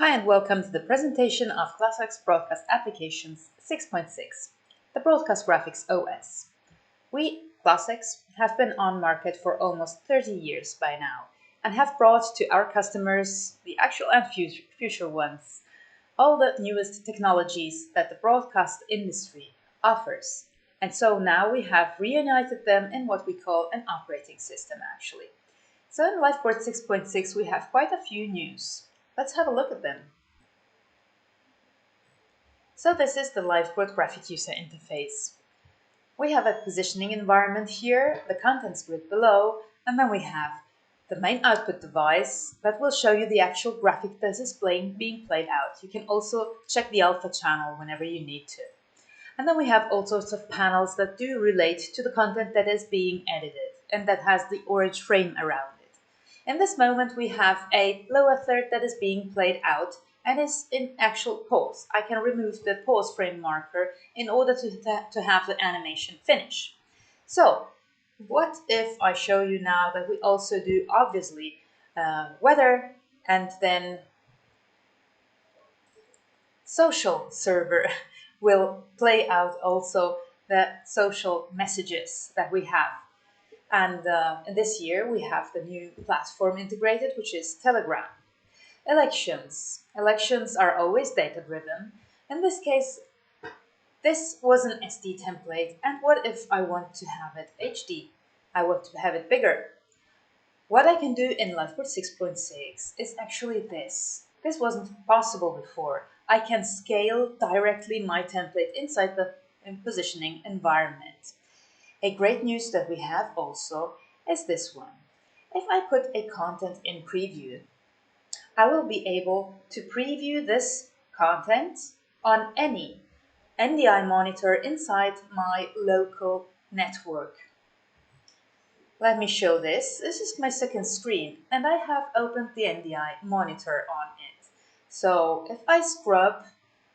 Hi and welcome to the presentation of ClassX Broadcast Applications 6.6, the Broadcast Graphics OS. We, ClassX, have been on market for almost 30 years by now and have brought to our customers, the actual and future ones, all the newest technologies that the broadcast industry offers. And so now we have reunited them in what we call an operating system actually. So in LifePort 6.6 we have quite a few news. Let's have a look at them. So this is the LifePort graphic user interface. We have a positioning environment here, the contents grid below, and then we have the main output device that will show you the actual graphic that is being played out. You can also check the alpha channel whenever you need to. And then we have all sorts of panels that do relate to the content that is being edited and that has the orange frame around it. In this moment, we have a lower third that is being played out and is in actual pause. I can remove the pause frame marker in order to have the animation finish. So, what if I show you now that we also do, obviously, weather and then social server will play out also the social messages that we have. And this year we have the new platform integrated, which is Telegram. Elections. Elections are always data-driven. In this case, this was an SD template. And what if I want to have it HD? I want to have it bigger. What I can do in LifePort 6.6 is actually this. This wasn't possible before. I can scale directly my template inside the positioning environment. A great news that we have also is this one. If I put a content in preview, I will be able to preview this content on any NDI monitor inside my local network. Let me show this. This is my second screen and I have opened the NDI monitor on it. So if I scrub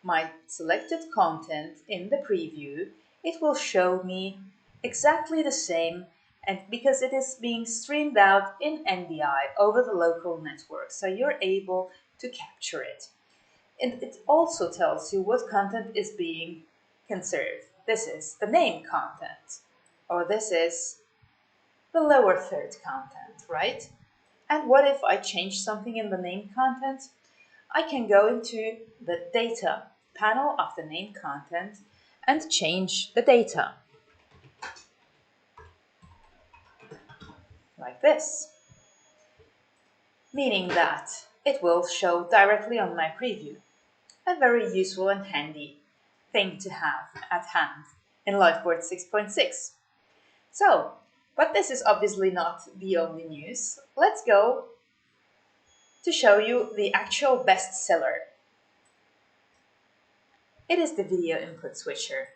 my selected content in the preview, it will show me exactly the same, and because it is being streamed out in NDI over the local network, so you're able to capture it. And it also tells you what content is being conserved. This is the name content, or this is the lower third content, right? And what if I change something in the name content? I can go into the data panel of the name content and change the data. Like this, meaning that it will show directly on my preview. A very useful and handy thing to have at hand in LifePort 6.6. So, but this is obviously not the only news. Let's go to show you the actual bestseller. It is the video input switcher.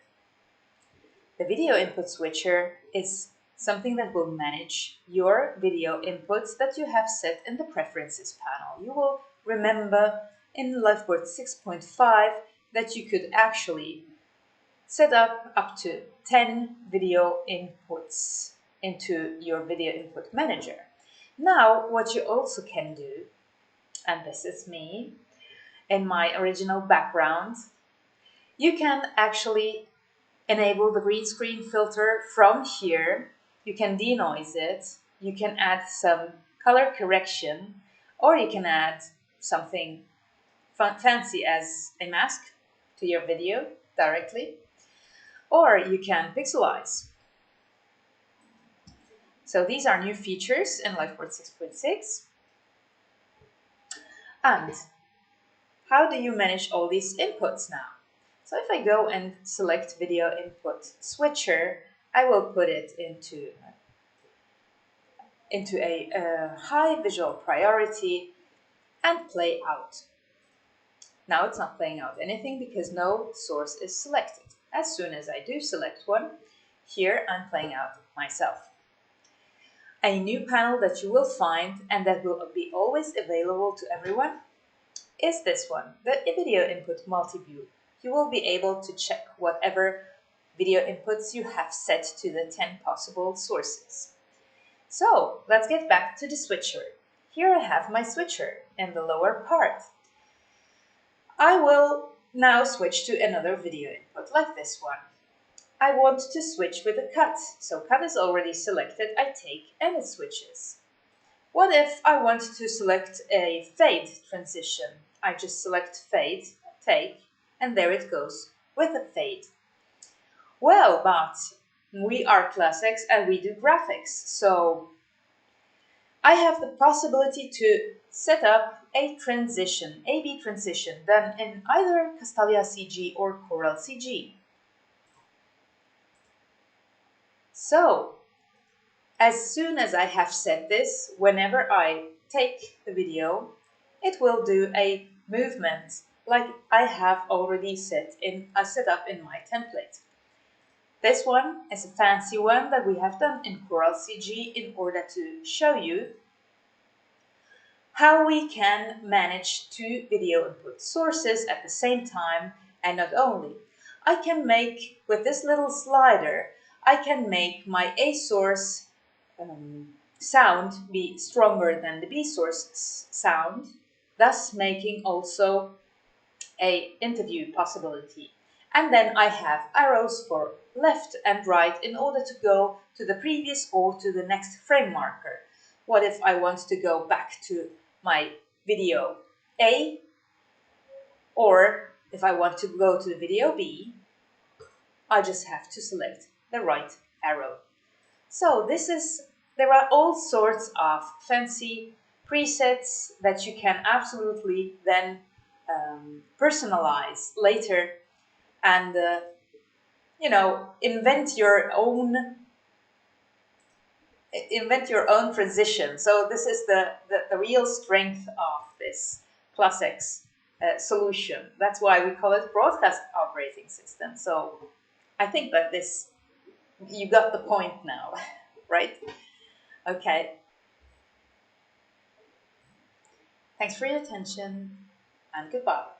The video input switcher is something that will manage your video inputs that you have set in the preferences panel. You will remember in LifePort 6.5 that you could actually set up to 10 video inputs into your video input manager. Now, what you also can do, and this is me in my original background, you can actually enable the green screen filter from here. You can denoise it, you can add some color correction, or you can add something fancy as a mask to your video directly, or you can pixelize. So these are new features in LifePort 6.6. And how do you manage all these inputs now? So if I go and select video input switcher, I will put it into a high visual priority and play out. Now it's not playing out anything because no source is selected. As soon as I do select one, here I'm playing out myself. A new panel that you will find and that will be always available to everyone is this one, the video input multi-view. You will be able to check whatever video inputs you have set to the 10 possible sources. So let's get back to the switcher. Here I have my switcher in the lower part. I will now switch to another video input like this one. I want to switch with a cut. So cut is already selected. I take and it switches. What if I want to select a fade transition? I just select fade, take, and there it goes with a fade. Well, but we are ClassX and we do graphics, so I have the possibility to set up a transition, A-B transition, done in either Castalia CG or Corel CG. So, as soon as I have set this, whenever I take the video, it will do a movement like I have already set up in my template. This one is a fancy one that we have done in Corel CG in order to show you how we can manage two video input sources at the same time, and not only. I can make, with this little slider, I can make my A source sound be stronger than the B source sound, thus making also a interview possibility. And then I have arrows for left and right in order to go to the previous or to the next frame marker. What if I want to go back to my video A, or if I want to go to the video B, I just have to select the right arrow. So there are all sorts of fancy presets that you can absolutely then personalize later and invent your own transition. So this is the real strength of this ClassX solution. That's why we call it broadcast operating system. So I think that you got the point now, right? Okay. Thanks for your attention and goodbye.